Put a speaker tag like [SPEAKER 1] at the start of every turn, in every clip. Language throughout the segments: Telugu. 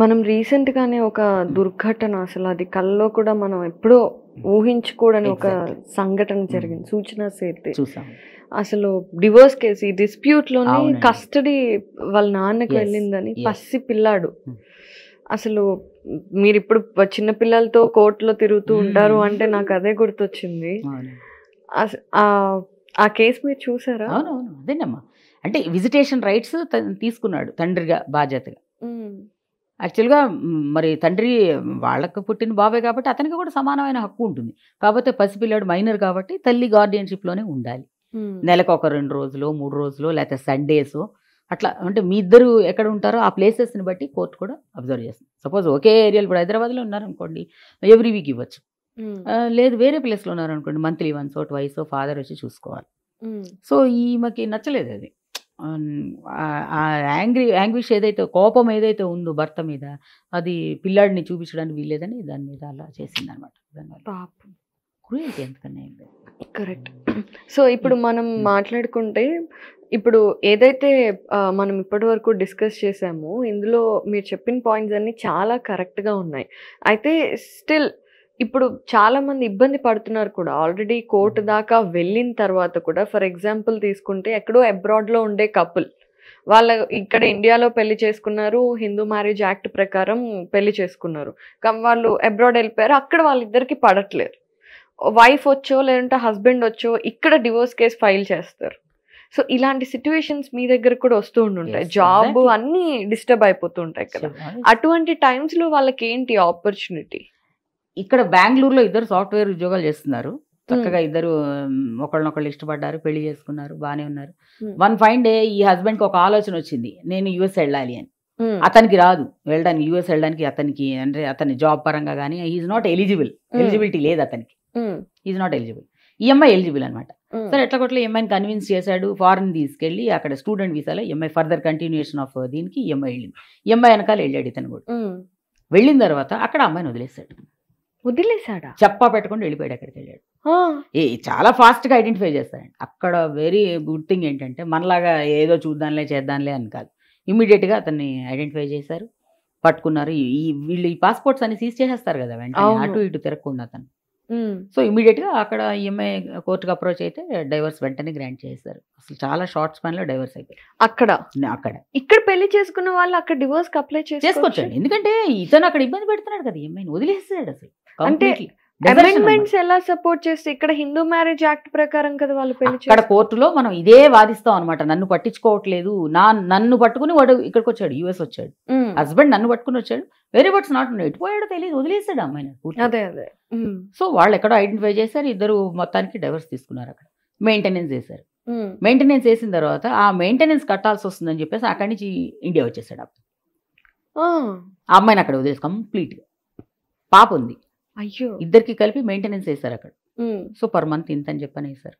[SPEAKER 1] మనం రీసెంట్‌గానే ఒక దుర్ఘటన అసలది కల్లో కూడా మనం ఎప్పుడో ఊహించుకోడని ఒక సంఘటన జరిగింది. సూచన సేథ్రీ.
[SPEAKER 2] చూసాం.
[SPEAKER 1] అసలు డివోర్స్ కేసు ఈ డిస్ప్యూట్‌లోని
[SPEAKER 2] అవునండి.
[SPEAKER 1] కస్టడీ వాళ్ళ నాన్నకి
[SPEAKER 2] Yes.
[SPEAKER 1] వెళ్ళిందని
[SPEAKER 2] Yes.
[SPEAKER 1] పసి పిల్లాడు. అసలు మీరిప్పుడు చిన్న పిల్లలతో కోర్టులో తిరుగుతూ ఉంటారు అంటే నాకు అదే గుర్తొచ్చింది.
[SPEAKER 2] అవును.
[SPEAKER 1] ఆ కేసు మీరు చూసారా?
[SPEAKER 2] అవునవును. అదేనమ్మా. అంటే విజిటేషన్ రైట్స్ తీసుకున్నాడు తండ్రిగా బాధ్యతగా. యాక్చువల్‌గా మరి తండ్రి వాళ్ళకి పుట్టిన బాబే కాబట్టి అతనికి కూడా సమానమైన హక్కు ఉంటుంది. కాకపోతే పసిపిల్లాడు మైనర్ కాబట్టి తల్లి గార్డియన్‌షిప్‌లోనే ఉండాలి. నెలకు ఒక 2 రోజులో, 3 రోజులో లేకపోతే సండేసో అట్లా అంటే మీ ఇద్దరు ఎక్కడ ఉంటారో ఆ ప్లేసెస్‌ని బట్టి కోర్ట్ కూడా అబ్జర్వ్ చేస్తుంది. సపోజ్ ఒకే ఏరియాలో ఇప్పుడు హైదరాబాద్‌లో ఉన్నారనుకోండి, ఎవ్రీ వీక్ ఇవ్వచ్చు. లేదు వేరే ప్లేస్‌లో ఉన్నారనుకోండి, మంత్లీ వన్సో, ట్వైసో ఫాదర్ వచ్చి చూసుకోవాలి. సో ఈమెకి నచ్చలేదు అది. ఆ యాంగ్విష్ ఏదైతే కోపం ఏదైతే ఉందో భర్త మీద, అది పిల్లాడిని చూపించడానికి వీల్లేదని దాని మీద అలా చేసిందనమాట. దానివల్ల
[SPEAKER 1] పాపం.
[SPEAKER 2] క్రూయల్టీ ఎంతకన్నా ఏం లేదు.
[SPEAKER 1] కరెక్ట్. సో ఇప్పుడు మనం మాట్లాడుకుంటే ఇప్పుడు ఏదైతే మనం ఇప్పటి వరకు డిస్కస్ చేసామో ఇందులో మీరు చెప్పిన పాయింట్స్ అన్ని చాలా కరెక్ట్గా ఉన్నాయి. అయితే స్టిల్ ఇప్పుడు చాలా మంది ఇబ్బంది పడుతున్నారు కూడా. ఆల్రెడీ కోర్టు దాకా వెళ్ళిన తర్వాత కూడా ఫర్ ఎగ్జాంపుల్ తీసుకుంటే ఎక్కడో అబ్రాడ్లో ఉండే కపుల్ వాళ్ళ ఇక్కడ ఇండియాలో పెళ్లి చేసుకున్నారు, హిందూ మ్యారేజ్ యాక్ట్ ప్రకారం పెళ్లి చేసుకున్నారు. వాళ్ళు అబ్రాడ్ వెళ్ళిపోయారు, అక్కడ వాళ్ళిద్దరికి పడట్లేదు. వైఫ్ వచ్చో లేదంటే హస్బెండ్ వచ్చో ఇక్కడ డివోర్స్ కేసు ఫైల్ చేస్తారు. సో ఇలాంటి సిచ్యువేషన్స్ మీ దగ్గర కూడా వస్తూ ఉంటుంటాయి. జాబ్ అన్నీ డిస్టర్బ్ అయిపోతుంటాయి కదా. అటువంటి టైమ్స్లో వాళ్ళకి ఏంటి ఆపర్చునిటీ?
[SPEAKER 2] ఇక్కడ బెంగళూరులో ఇద్దరు సాఫ్ట్వేర్ ఉద్యోగాలు చేస్తున్నారు. చక్కగా ఇద్దరు ఒకళ్ళనొకళ్ళు ఇష్టపడ్డారు, పెళ్లి చేసుకున్నారు, బాగానే ఉన్నారు. వన్ ఫైన్ డే ఈ హస్బెండ్కి ఒక ఆలోచన వచ్చింది, నేను యుఎస్ వెళ్ళాలి అని. అతనికి రాదు వెళ్ళడానికి, యుఎస్ వెళ్ళడానికి. అతనికి అంటే అతని జాబ్ పరంగా కానీ ఈజ్ నాట్ ఎలిజిబిలిటీ లేదు అతనికి. Is not eligible. ఈ అమ్మాయి ఎలిజిబుల్ అనమాట. సరే ఎట్లా కొట్ల ఎంఐని కన్విన్స్ చేశాడు, ఫారెన్ తీసుకెళ్ళి అక్కడ స్టూడెంట్ వీసాలో ఎంఐ ఫర్దర్ కంటిన్యూషన్ ఆఫ్ దీనికి ఎంఐ వెళ్ళింది. ఎంఐ వెనకాల వెళ్ళాడు ఇతను కూడా. వెళ్ళిన తర్వాత అక్కడ అమ్మాయిని వదిలేశాడా? చెప్పా పెట్టుకొని వెళ్ళిపోయాడు. అక్కడికి వెళ్ళాడు. చాలా ఫాస్ట్గా ఐడెంటిఫై చేస్తాడండి. అక్కడ వెరీ గుడ్ థింగ్ ఏంటంటే మనలాగా ఏదో చూద్దాంలే చేద్దాంలే అని కాదు, ఇమ్మీడియట్గా అతన్ని ఐడెంటిఫై చేశారు, పట్టుకున్నారు. వీళ్ళు ఈ పాస్పోర్ట్స్ అన్ని సీజ్ చేసేస్తారు కదా వెంటనే, అటు ఇటు తిరగకుండా అతను. సో ఇమీడియట్గా అక్కడ ఈఎంఐ కోర్టుకు అప్రోచ్ అయితే డైవర్స్ వెంటనే గ్రాంట్ చేశారు. అసలు చాలా షార్ట్ స్పాన్ లో డైవర్స్ అయిపోయారు. అక్కడ
[SPEAKER 1] ఇక్కడ పెళ్లి చేసుకున్న వాళ్ళు అక్కడ డివోర్స్ అప్లై
[SPEAKER 2] చేసుకోవచ్చండి. ఎందుకంటే ఇతను అక్కడ ఇబ్బంది పెడుతున్నాడు కదా, ఈఎంఐని వదిలేసాడు. అసలు
[SPEAKER 1] అంటే అమెండ్మెంట్స్ ఎలా సపోర్ట్ చేస్తే ఇక్కడ హిందూ మ్యారేజ్ యాక్ట్ ప్రకారం కదా వాళ్ళు పెళ్లి
[SPEAKER 2] అక్కడ కోర్టులో మనం ఇదే వాదిస్తాం అనమాట. నన్ను పట్టించుకోవట్లేదు, నన్ను పట్టుకుని వాడు ఇక్కడికి వచ్చాడు, యుఎస్ వచ్చాడు. హస్బెండ్ నన్ను పట్టుకుని వచ్చాడు, వేరే బట్స్ నాట్ ఎటుపోయాడో తెలియదు, వదిలేసాడు అమ్మాయిని. సో వాళ్ళు ఎక్కడో ఐడెంటిఫై చేశారు, ఇద్దరు మొత్తానికి డైవర్స్ తీసుకున్నారు. అక్కడ మెయింటెనెన్స్ చేశారు. మెయింటెనెన్స్ చేసిన తర్వాత ఆ మెయింటెనెన్స్ కట్టాల్సి వస్తుందని చెప్పేసి అక్కడి నుంచి ఇండియా వచ్చేసాడు. ఆ అమ్మాయిని అక్కడ వదిలేసి కంప్లీట్గా. పాప ఉంది,
[SPEAKER 1] అయ్యో,
[SPEAKER 2] ఇద్దరికి కలిపి మెయింటెనెన్స్ వేశారు అక్కడ. సో పర్ మంత్ ఇంత అని చెప్పని వేశారు.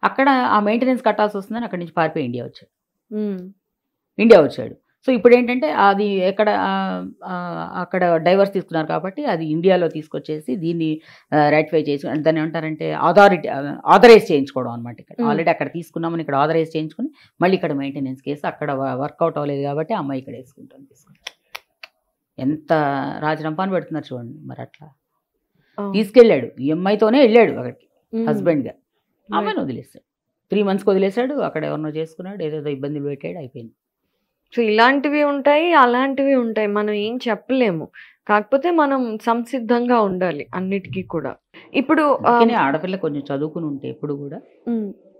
[SPEAKER 2] అక్కడ ఆ మెయింటెనెన్స్ కట్టాల్సి వస్తుందని అక్కడి నుంచి పారిపోయి ఇండియా వచ్చాడు. సో ఇప్పుడు ఏంటంటే అది అక్కడ డైవర్స్ తీసుకున్నారు కాబట్టి అది ఇండియాలో తీసుకొచ్చేసి దీన్ని రాటిఫై చేసి దాన్ని ఏమంటారంటే ఆథరైజ్ చేయించుకోవడం అనమాట. ఇక్కడ ఆల్రెడీ అక్కడ తీసుకున్నామని ఇక్కడ ఆథరైజ్ చేయించుకుని మళ్ళీ ఇక్కడ మెయింటెనెన్స్ కేసు అక్కడ వర్కౌట్ అవ్వలేదు కాబట్టి అమ్మాయి ఇక్కడ వేసుకుంటాను. ఎంత రాజరంపాన్ని పెడుతున్నారు చూడండి. మరి అట్లా తీసుకెళ్ళాడు, ఈ అమ్మాయితోనే వెళ్ళాడు అక్కడికి హస్బెండ్గా. అమ్మాయిని వదిలేస్తాడు, 3 months వదిలేశాడు. అక్కడ ఎవరినో చేసుకున్నాడు, ఏదేదో ఇబ్బందులు పెట్టాడు, అయిపోయింది.
[SPEAKER 1] సో ఇలాంటివి ఉంటాయి, అలాంటివి ఉంటాయి, మనం ఏం చెప్పలేము. కాకపోతే మనం సంసిద్ధంగా ఉండాలి అన్నిటికీ కూడా. ఇప్పుడు
[SPEAKER 2] ఆడపిల్ల కొంచెం చదువుకుని ఉంటే ఎప్పుడు కూడా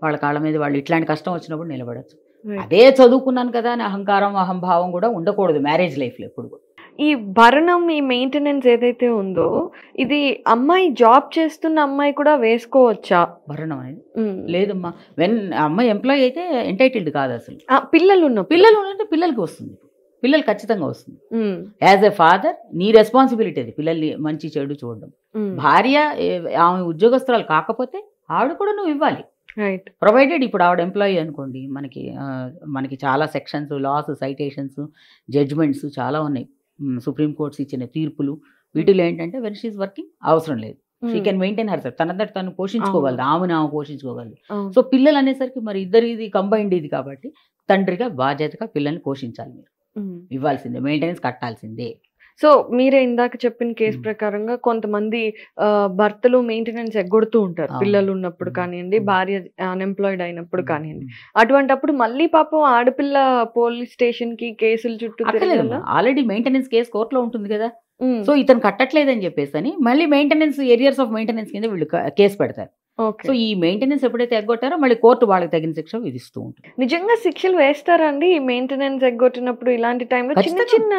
[SPEAKER 2] వాళ్ళ కాళ్ళ మీద వాళ్ళు ఇట్లాంటి కష్టం వచ్చినప్పుడు నిలబడచ్చు. అదే చదువుకున్నాను కదా అని అహంకారం అహంభావం కూడా ఉండకూడదు మ్యారేజ్ లైఫ్లో ఎప్పుడు కూడా.
[SPEAKER 1] ఈ భరణం, ఈ మెయింటెనెన్స్ ఏదైతే ఉందో ఇది అమ్మాయి జాబ్ చేస్తున్న అమ్మాయి కూడా వేసుకోవచ్చా
[SPEAKER 2] భరణం అనేది? లేదమ్మా, అమ్మాయి ఎంప్లాయ్ అయితే ఎంటైటిల్డ్ కాదు అసలు.
[SPEAKER 1] పిల్లలు
[SPEAKER 2] ఉన్నంటే పిల్లలకి వస్తుంది, పిల్లలు ఖచ్చితంగా వస్తుంది. యాజ్ ఎ ఫాదర్ నీ రెస్పాన్సిబిలిటీ అది పిల్లల్ని మంచి చెడు చూడడం. భార్య ఆమె ఉద్యోగస్తురాలు కాకపోతే ఆవిడ కూడా నువ్వు ఇవ్వాలి, ప్రొవైడెడ్. ఇప్పుడు ఆవిడ ఎంప్లాయీ అనుకోండి, మనకి చాలా సెక్షన్స్, లాస్, సైటేషన్స్, జడ్జ్మెంట్స్ చాలా ఉన్నాయి. సుప్రీం కోర్ట్స్ ఇచ్చిన తీర్పులు, వీటిలో ఏంటంటే వెన్ షీ ఈజ్ వర్కింగ్ అవసరం లేదు, she can maintain her self, తనంతట తను పోషించుకోగలదు, ఆమె పోషించుకోగలదు. సో పిల్లలు అనేసరికి మరి ఇద్దరు ఇది కంబైన్డ్ ఇది కాబట్టి తండ్రిగా బాధ్యతగా పిల్లల్ని పోషించాలి మీరు. ఇవ్వాల్సిందే, మెయింటెనెన్స్ కట్టాల్సిందే.
[SPEAKER 1] సో మీరే ఇందాక చెప్పిన కేసు ప్రకారంగా కొంతమంది భర్తలు మెయింటెనెన్స్ ఎగ్గొడుతూ ఉంటారు, పిల్లలు ఉన్నప్పుడు కానివ్వండి, భార్య అన్ఎంప్లాయిడ్ అయినప్పుడు కానివ్వండి. అటువంటప్పుడు మళ్ళీ పాపం ఆడపిల్ల పోలీస్ స్టేషన్ కి కేసులు చుట్టూ
[SPEAKER 2] ఆల్రెడీ మెయింటెనెన్స్ కేసు కోర్టులో ఉంటుంది కదా. సో ఇతను కట్టట్లేదని చెప్పేసి మళ్ళీ మెయింటెనెన్స్, ఏరియర్స్ ఆఫ్ మెయింటెనెన్స్ కింద వీళ్ళు కేసు పెడతారు. సో ఈ మెయింటెనెన్స్ ఎప్పుడైతే ఎగ్గొట్టారో మళ్ళీ కోర్టు వాళ్ళకి తగిన శిక్ష విధిస్తూ ఉంటుంది.
[SPEAKER 1] నిజంగా శిక్షలు వేస్తారండి ఈ మెయింటెనెన్స్ ఎగ్గొట్టినప్పుడు ఇలాంటి టైంలో? చిన్న చిన్న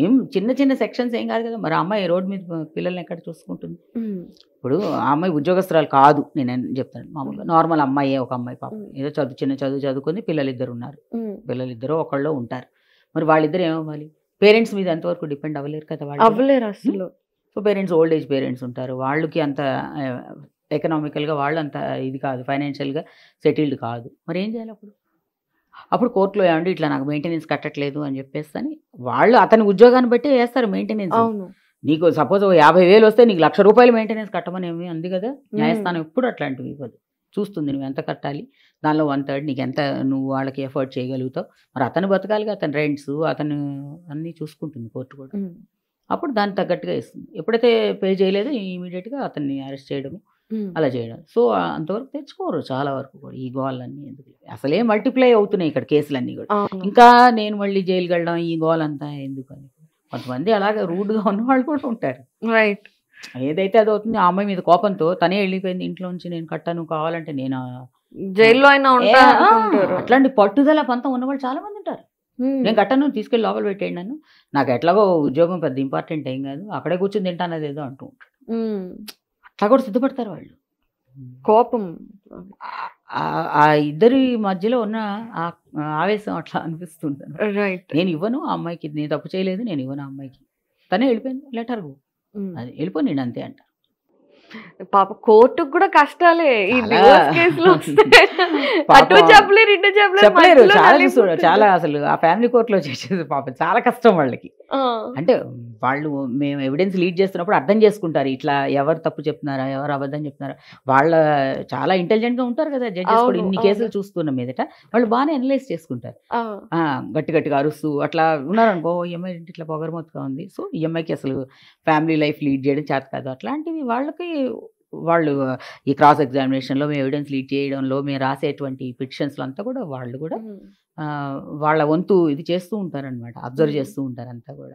[SPEAKER 2] ఏం చిన్న చిన్న సెక్షన్స్ ఏం కాదు కదా. మరి అమ్మాయి రోడ్ మీద పిల్లల్ని ఎక్కడ చూసుకుంటుంది? ఇప్పుడు ఆ అమ్మాయి ఉద్యోగస్తురాలు కాదు, నేను చెప్తాను. మామూలుగా నార్మల్ అమ్మాయి, ఒక అమ్మాయి పాపం ఏదో చిన్న చదువు చదువుకొని పిల్లలిద్దరు ఉన్నారు. పిల్లలిద్దరు ఒకళ్ళు ఉంటారు. మరి వాళ్ళిద్దరు ఏమవ్వాలి? పేరెంట్స్ మీద ఎంతవరకు డిపెండ్ అవ్వలేరు కదా వాళ్ళు.
[SPEAKER 1] అవ్వలేరు అసలు.
[SPEAKER 2] So parents, old age parents ఉంటారు, వాళ్ళకి అంత ఎకనామికల్గా వాళ్ళు అంత ఇది కాదు, ఫైనాన్షియల్గా సెటిల్డ్ కాదు. మరి ఏం చేయాలి అప్పుడు? అప్పుడు కోర్టులో ఏమండి ఇట్లా నాకు మెయింటెనెన్స్ కట్టట్లేదు అని చెప్పేసి అని వాళ్ళు అతని ఉద్యోగాన్ని బట్టి వేస్తారు మెయింటెనెన్స్. నీకు సపోజ్ 50,000 వస్తే నీకు ₹1,00,000 మెయింటెనెన్స్ కట్టమని ఏమి అంది కదా. న్యాయస్థానం ఎప్పుడు అట్లాంటివి ఇవ్వదు. చూస్తుంది నువ్వు ఎంత కట్టాలి, దానిలో 1/3 నీకు ఎంత నువ్వు వాళ్ళకి ఎఫర్ట్ చేయగలుగుతావు. మరి అతను బతకాలిగా, అతని రెంట్స్ అతను అన్నీ చూసుకుంటుంది కోర్టు కూడా. అప్పుడు దానికి తగ్గట్టుగా ఇస్తుంది. ఎప్పుడైతే పే చేయలేదో ఇమీడియట్గా అతన్ని అరెస్ట్ చేయడము, అలా చేయడం. సో అంతవరకు తెచ్చుకోరు చాలా వరకు కూడా ఈ గోళ్ళన్నీ. ఎందుకు అసలే మల్టిప్లై అవుతున్నాయి ఇక్కడ కేసులన్నీ కూడా. ఇంకా నేను మళ్ళీ జైలుకి వెళ్ళడం, ఈ గోలంతా ఎందుకు అని కొంతమంది అలాగే రూడ్గా ఉన్న వాళ్ళు కూడా ఉంటారు.
[SPEAKER 1] రైట్.
[SPEAKER 2] ఏదైతే అది అవుతుంది, ఆ అమ్మాయి మీద కోపంతో తనే వెళ్ళిపోయింది ఇంట్లో నుంచి, నేను కట్టాను కావాలంటే నేను
[SPEAKER 1] జైల్లో అయినా
[SPEAKER 2] అట్లాంటి పట్టుదల పంతం ఉన్నవాళ్ళు చాలా మంది ఉంటారు. నేను కట్టను, తీసుకెళ్ళి లోపల పెట్టేయండి నన్ను, నాకు ఎట్లాగో ఉద్యోగం పెద్ద ఇంపార్టెంట్ ఏం కాదు, అక్కడే కూర్చొని తింటానది ఏదో అంటూ ఉంటాడు. అట్లా కూడా సిద్ధపడతారు వాళ్ళు.
[SPEAKER 1] కోపం
[SPEAKER 2] ఆ ఇద్దరి మధ్యలో ఉన్న ఆవేశం అట్లా అనిపిస్తుంటాను. నేను ఇవ్వను ఆ అమ్మాయికి, నేను తప్పు చేయలేదు, నేను ఇవ్వను ఆ అమ్మాయికి, తనే వెళ్ళిపోయింది, లెటర్ అది వెళ్ళిపోయి నేను అంతే అంట.
[SPEAKER 1] పాప కోర్టుకు కూడా కష్టాలే ఈ డివోర్స్ కేసులో.
[SPEAKER 2] చెప్పలేరు చాలా. అసలు ఆ ఫ్యామిలీ కోర్టులో చేసేది పాపం చాలా కష్టం వాళ్ళకి. అంటే వాళ్ళు మేము ఎవిడెన్స్ లీడ్ చేస్తున్నప్పుడు అర్థం చేసుకుంటారు, ఇట్లా ఎవరు తప్పు చెప్తున్నారా, ఎవరు అబద్ధం చెప్తున్నారా. వాళ్ళ చాలా ఇంటెలిజెంట్ గా ఉంటారు కదా జడ్జెస్ కూడా. ఇన్ని కేసులు చూస్తున్న మీదట వాళ్ళు బాగానే అనలైజ్ చేసుకుంటారు. గట్టి గట్టిగా అరుస్తూ అట్లా ఉన్నారనుకో, ఈ అమ్మాయి ఇట్లా పొగరమొత్తుగా ఉంది, సో ఈ అమ్మాయికి అసలు ఫ్యామిలీ లైఫ్ లీడ్ చేయడం చేత కాదు. అట్లాంటివి వాళ్ళకి వాళ్ళు ఈ క్రాస్ ఎగ్జామినేషన్లో మేము ఎవిడెన్స్ లీడ్ చేయడంలో మేము రాసేటువంటి పిటిషన్స్లో అంతా కూడా వాళ్ళు కూడా వాళ్ళ వంతు ఇది చేస్తూ ఉంటారనమాట, అబ్జర్వ్ చేస్తూ ఉంటారు అంతా కూడా.